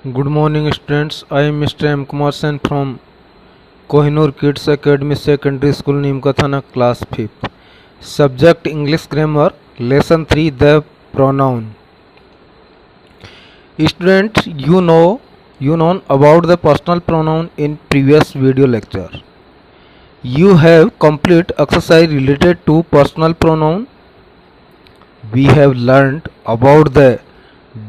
Good morning, students. I am Mr. M. Kumar Sen from Kohinoor Kids Academy Secondary School, Nimkathana, class 5th. Subject English Grammar, Lesson 3, the pronoun. Students, you know about the personal pronoun in previous video lecture. You have complete exercise related to personal pronoun. We have learned about the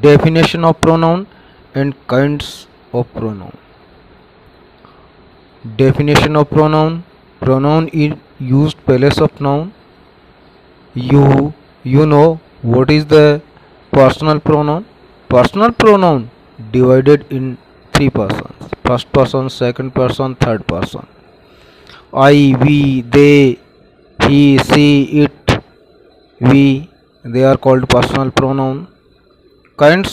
definition of pronoun and kinds of pronoun. Definition of pronoun. Pronoun is used place of noun. You know what is the personal pronoun? Personal pronoun divided in three persons. First person, second person, third person. I, we, they, he, she, it, we. They are called personal pronoun. Kind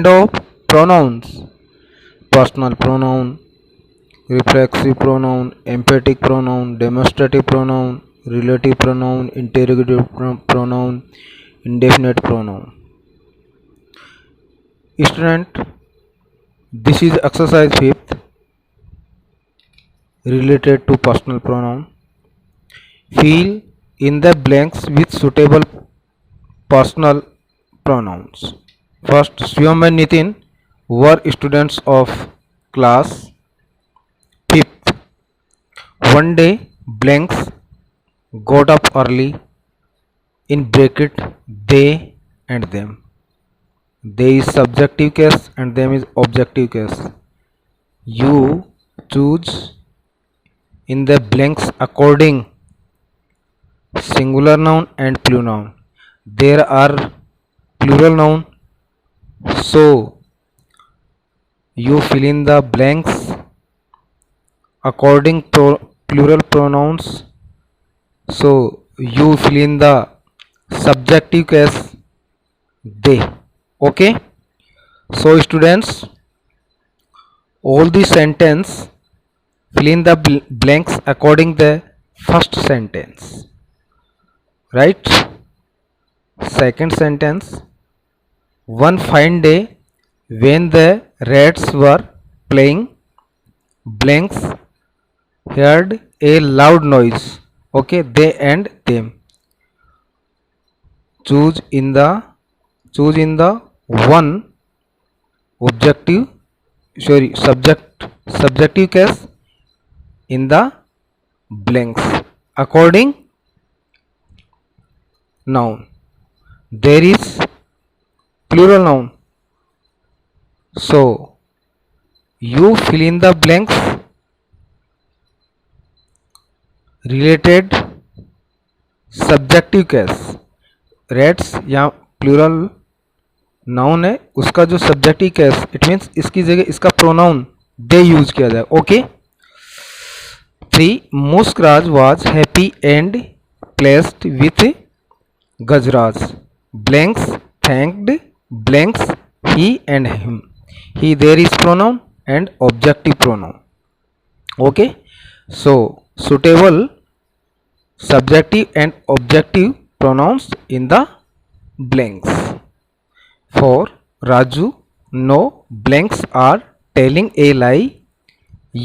of pronouns. Personal pronoun, reflexive pronoun, emphatic pronoun, demonstrative pronoun, relative pronoun, interrogative pronoun, indefinite pronoun. Student, this is exercise 5th related to personal pronoun. Fill in the blanks with suitable personal pronouns. First, Shivam and Nitin were students of class 5th. One day, blanks got up early, in bracket they and them. They is subjective case and them is objective case. You choose in the blanks according singular noun and plural noun. There are plural noun, so you fill in the blanks according plural pronouns. So you fill in the subjective case they. Okay, so students, all the sentence fill in the blanks according the first sentence, right? Second sentence, one fine day when the rats were playing, blanks heard a loud noise. Okay, they and them. Choose in the one objective subjective case in the blanks according noun. There is plural noun, so you fill in the blanks related subjective case. Rates यहाँ plural noun है, उसका जो subjective case it means इसकी जगह इसका pronoun दे use किया जाए. Okay. 3. Muskraj was happy and pleased with Gajraj. Blanks thanked blanks he and him. He there is pronoun and objective pronoun. Okay. So suitable subjective and objective pronouns in the blanks. For Raju, no blanks are telling a lie.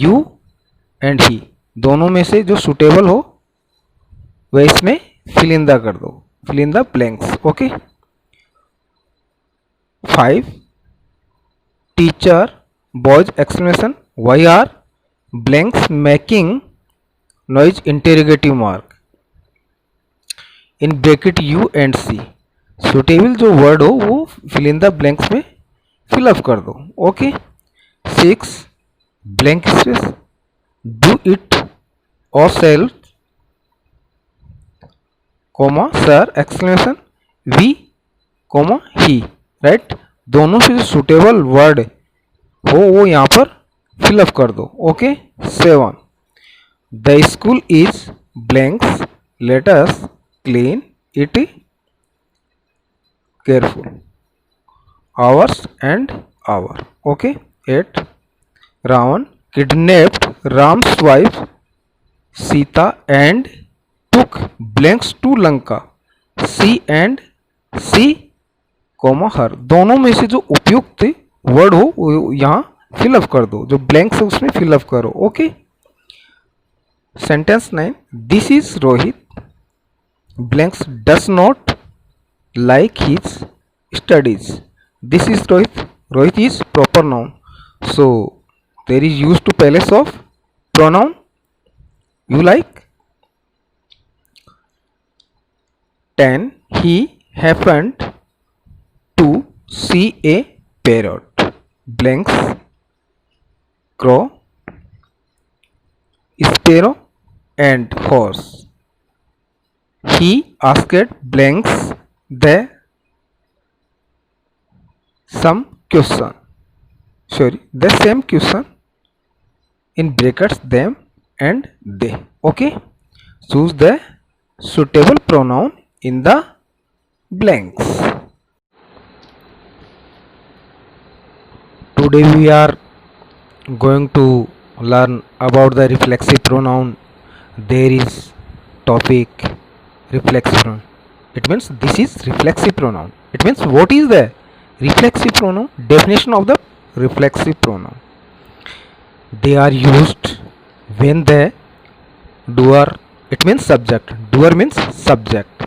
You and he दोनों में से जो suitable हो वह इसमें fill in the कर दो. Fill in the blanks. Okay. 5. Teacher boys exclamation. Why are blanks making noise interrogative mark. In bracket you and C. Suitable जो वर्ड हो वो फिल इन द ब्लैंक्स में फिलअप कर दो. Okay. 6. Blank space do it और self comma sir exclamation we comma he. Right. दोनों से जो सुटेबल वर्ड हो वो यहाँ पर फिलअप कर दो. Okay. 7. The school is blanks let us clean it careful. Hours and hour. Okay. 8. Ravan kidnapped Ram's wife Sita and took blanks to Lanka. She and she, her. दोनों में से जो उपयुक्त वर्ड हो वो यहाँ फिलअप कर दो, जो ब्लैंक्स है उसमें फिलअप करो। Okay, sentence 9, this is Rohit blanks does not like his studies. This is Rohit. Rohit is proper noun. So there is used to place of pronoun. You like 10. He happened to see a parrot. Blanks crow, sparrow and horse. He asked blanks the some question, the same question in brackets them and they. Okay, choose the suitable pronoun in the blanks. Today we are going to learn about the reflexive pronoun. There is topic reflexive pronoun. It means this is reflexive pronoun. It means what is the reflexive pronoun? Definition of the reflexive pronoun. They are used when the doer, it means subject, doer means subject,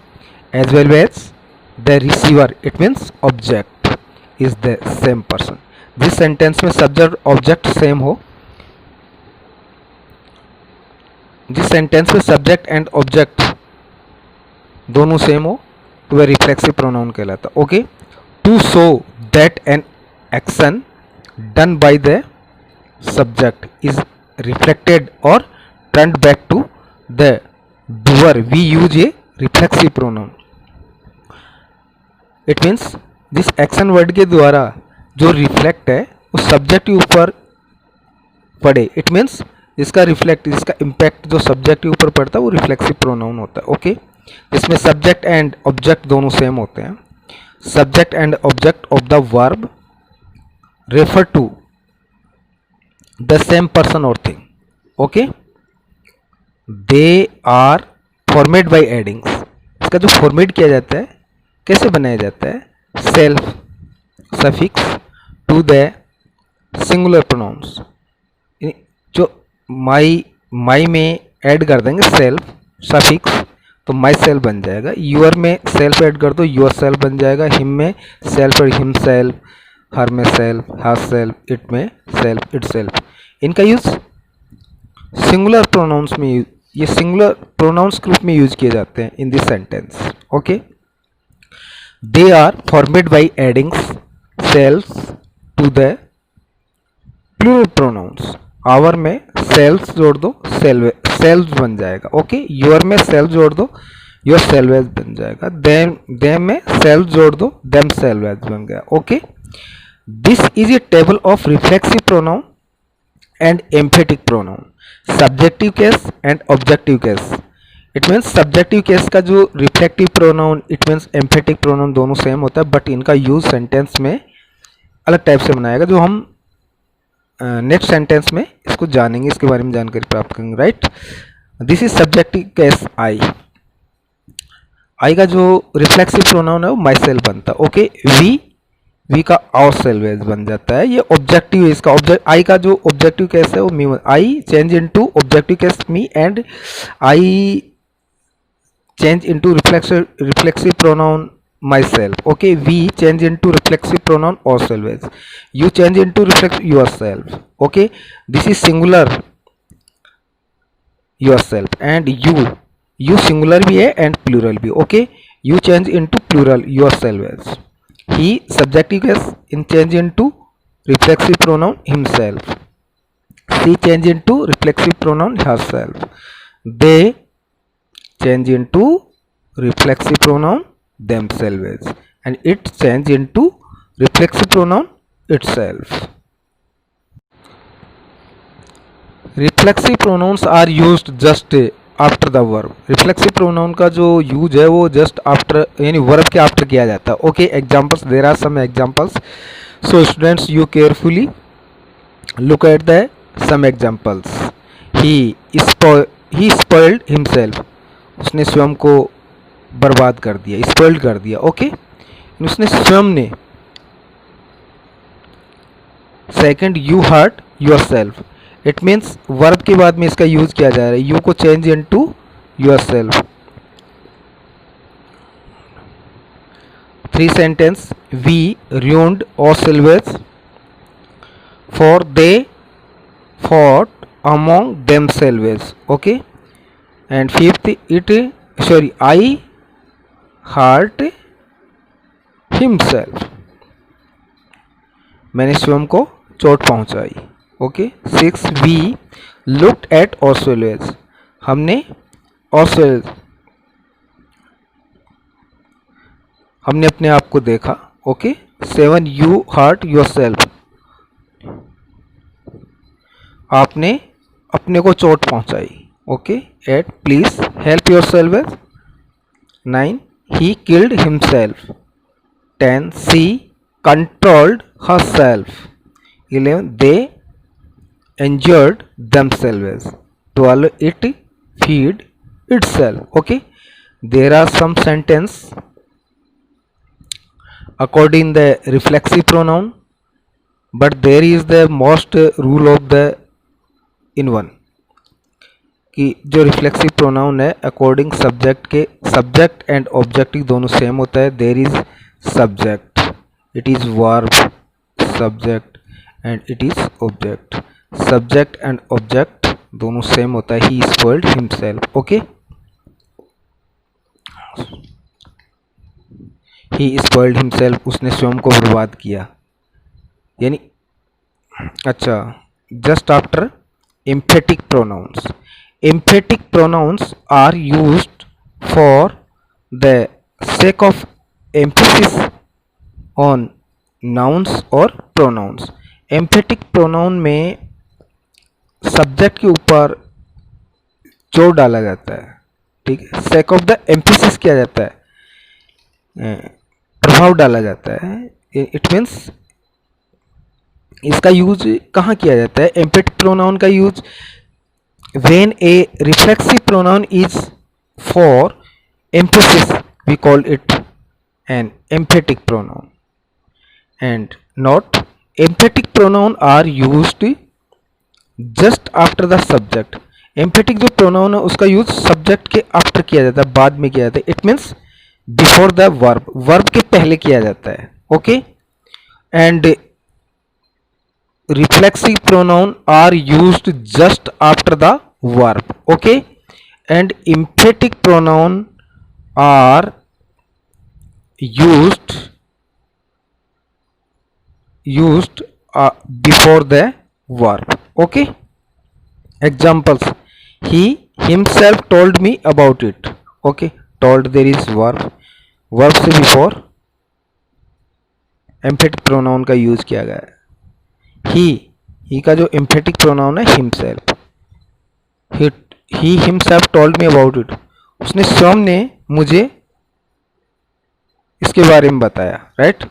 as well as the receiver, it means object, is the same person. जिस sentence में subject object same हो, जिस sentence में subject and object दोनों same हो तो वह reflexive pronoun कहलाता है। Okay, to show that an action done by the subject is reflected और turned back to the doer we use a reflexive pronoun. It means जिस action word के द्वारा जो रिफ्लेक्ट है उस सब्जेक्ट के ऊपर पड़े, इट मीन्स जिसका रिफ्लेक्ट, जिसका इम्पैक्ट जो सब्जेक्ट के ऊपर पड़ता है वो रिफ्लेक्सिव प्रोनाउन होता है। ओके, इसमें सब्जेक्ट एंड ऑब्जेक्ट दोनों सेम होते हैं। Subject and object of the verb refer to the same person और thing. Okay, they are format by addings. इसका जो फॉर्मेट किया जाता है, कैसे बनाया जाता है, self suffix to the singular pronouns. जो माई में ऐड कर देंगे सेल्फ सफिक्स तो माई सेल्फ बन जाएगा। यूअर में सेल्फ ऐड कर दो यूअर सेल्फ बन जाएगा। हिम में सेल्फ और हिम सेल्फ, हर में सेल्फ हर सेल्फ, इट में सेल्फ इट सेल्फ। इनका यूज सिंगुलर प्रोनाउंस में, ये सिंगुलर प्रोनाउंस ग्रुप में यूज किए जाते हैं in this sentence. Okay, they are formed by addings self to the plural pronouns. Our में सेल्फ जोड़ दो सेल्फ बन जाएगा। ओके, यूर में सेल्फ जोड़ दो योर सेल्वेज बन जाएगा। देम में सेल्फ जोड़ दो देम सेल्वेज बन गया। Okay, this is a table of reflexive pronoun and emphatic pronoun, subjective case and objective case. It means subjective case का जो reflective pronoun, it means emphatic pronoun दोनों सेम होता है, बट इनका यूज सेंटेंस में अलग टाइप से बनाएगा, जो हम नेक्स्ट सेंटेंस में इसको जानेंगे, इसके बारे में जानकारी प्राप्त करेंगे। Right, this is subjective case I. I का जो रिफ्लेक्सिव प्रोनाउन है वो माई सेल्फ बनता है। ओके, वी का आवर सेल्वेज बन जाता है। ये ऑब्जेक्टिव है, इसका ऑब्जेक्ट आई का जो ऑब्जेक्टिव केस है वो me, I change into objective case me and I change into reflexive pronoun myself. Okay, we change into reflexive pronoun ourselves, you change into reflexive yourself. Okay, this is singular yourself and you singular भी है and plural भी। Okay, you change into plural yourselves। he subjective case in change into reflexive pronoun himself, she change into reflexive pronoun herself, they change into reflexive pronoun themselves and it change into reflexive pronoun itself. Reflexive pronouns are used just after the verb. Reflexive pronoun का जो use है वो just after, यानी verb के after किया जाता है। Okay, examples, there are some examples, so students you carefully look at the some examples. he spoiled himself, उसने स्वयं को बर्बाद कर दिया, स्पॉइल्ड कर दिया। ओके, उसने स्वयं ने second, you hurt your self, it means verb के बाद में इसका यूज किया जा रहा है, यू को change into your self. 3 sentence, we ruined ourselves for they fought among themselves, okay. And fifth, I hurt himself, मैंने स्वयं को चोट पहुंचाई, okay. 6, we looked at ourselves, हमने ourselves, हमने अपने आप को देखा, okay. 7, you hurt your self, आपने अपने को चोट पहुंचाई, okay. 8, please help your self. 9, he killed himself. 10, she controlled her self. 11, they injured themselves. 12, it feed itself, okay. There are some sentence according the reflexive pronoun, but there is the most rule of the in one, कि जो reflexive pronoun है according subject के, subject and objective दोनों same होता है। There is subject, it is verb, subject and it is object, subject and object दोनों same होता है। He spoiled himself, okay. He spoiled himself, उसने स्वयं को बर्बाद किया, यानी अच्छा। Just after emphatic pronouns. Emphatic pronouns are used for the sake of emphasis on nouns or pronouns. Emphatic pronoun में सब्जेक्ट के ऊपर जोर डाला जाता है, ठीक है। sake of the emphasis किया जाता है, प्रभाव डाला जाता है। इट मीन्स इसका यूज कहाँ किया जाता है? एम्फेटिक प्रोनाउन का use when a reflexive pronoun is for emphasis, we call it an emphatic pronoun and not emphatic pronoun are used just after the subject. Emphatic जो प्रोनाउन है उसका use subject के after किया जाता है, बाद में किया जाता है। It means before the verb, verb के पहले किया जाता है, okay. And reflexive pronoun are used just after the verb, okay. And emphatic pronoun are used before the verb, okay. Examples, he himself told me about it, okay. Told, there is verb, verb से before emphatic pronoun का use किया गया है। ही का जो emphatic pronoun है himself, he himself told me about it, उसने स्वयं ने मुझे इसके बारे में बताया, राइट।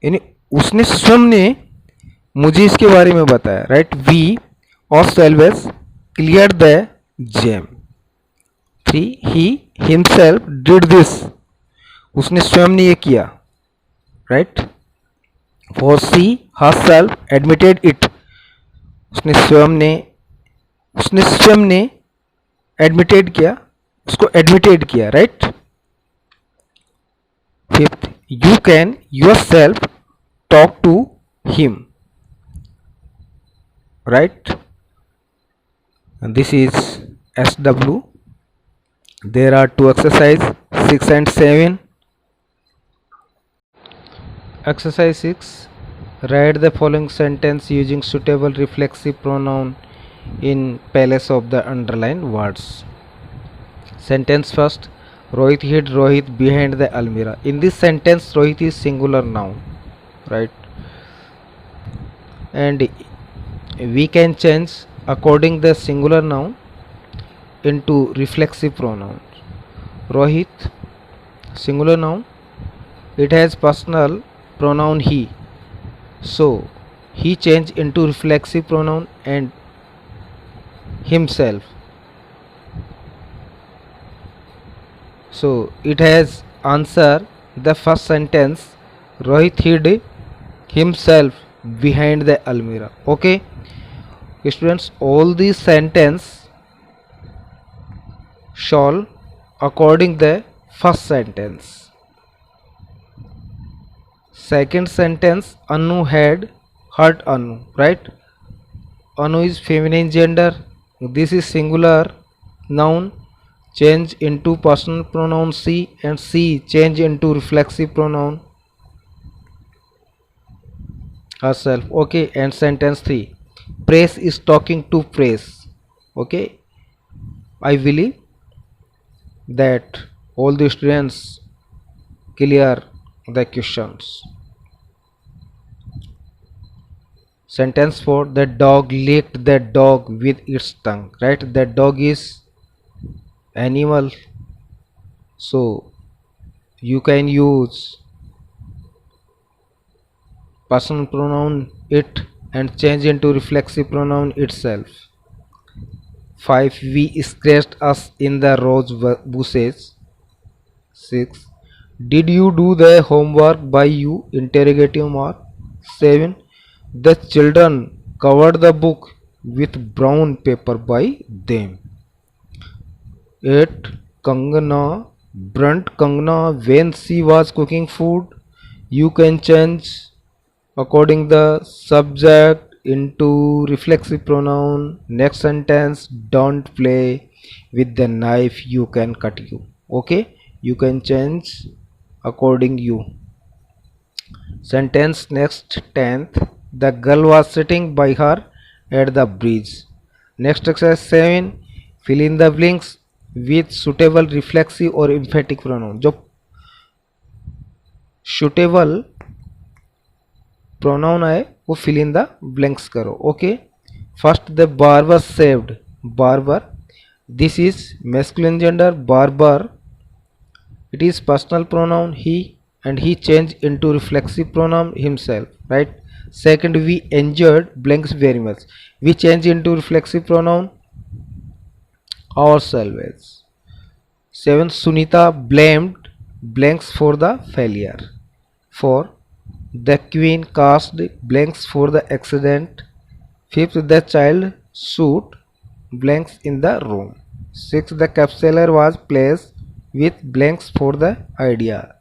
यानी उसने स्वयं ने मुझे इसके बारे में बताया, right. We ourselves clear the jam. 3, he himself did this, उसने स्वयं ने ये किया, right. 4, she herself admitted it, उसने स्वयं ने एडमिटेड किया, उसको एडमिटेड किया, right. 5, you can yourself talk to him, right. And this is SW. There are 2 exercises, 6 and 7. Exercise 6. Write the following sentence using suitable reflexive pronoun in place of the underlined words. Sentence first. Rohit hid Rohit behind the almirah. In this sentence, Rohit is singular noun, right? And we can change according the singular noun into reflexive pronouns. Rohit, singular noun. It has personal pronoun he. So he changed into reflexive pronoun and himself. So it has answer the first sentence. Rohit hid himself behind the almirah. Okay students, all these sentence shall according the first sentence. Second sentence, Anu had hurt Anu, right? Anu is feminine gender. This is singular noun. Change into personal pronoun she, and she change into reflexive pronoun herself. Okay, and sentence 3, Praise is talking to Praise. Okay, I believe that all the students clear the questions. Sentence 4, the dog licked the dog with its tongue, right? The dog is animal, so you can use personal pronoun it and change into reflexive pronoun itself. 5, we scratched us in the rose bushes. 6, did you do the homework by you? Interrogative mark. 7, the children covered the book with brown paper by them. 8, Kangana burnt Kangana when she was cooking food. You can change according the subject into reflexive pronoun. Next sentence, don't play with the knife, you can cut you. Okay, you can change according you. Sentence next, 10th, the girl was sitting by her at the bridge. Next exercise 7, fill in the blanks with suitable reflexive or emphatic pronoun. जो suitable pronoun है वो fill in the blanks करो. Okay, first the barber saved. Barber, this is masculine gender. Barber, it is personal pronoun he, and he changed into reflexive pronoun himself, right? Second, we enjoyed blanks very much. We change into reflexive pronoun ourselves. 7, Sunita blamed blanks for the failure. 4, the queen cast blanks for the accident. 5th, the child shoot blanks in the room. 6th, the capsular was placed with blanks for the idea.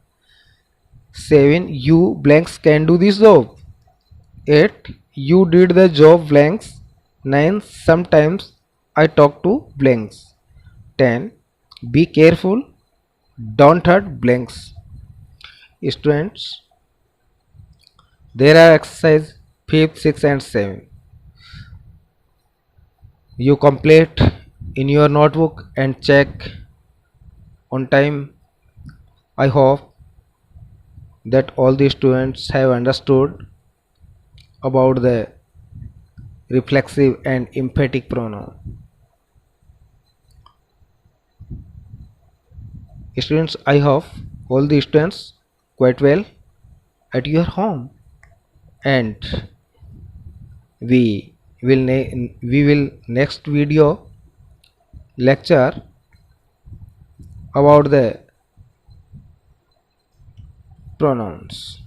7, you blanks can do this job. 8, you did the job blanks. 9, sometimes I talk to blanks. 10, be careful, don't hurt blanks. Students, there are exercise 5th, 6th and 7. You complete in your notebook and check on time. I hope that all the students have understood about the reflexive and emphatic pronoun. Students, I hope all the students quite well at your home, and we will next video lecture about the pronouns.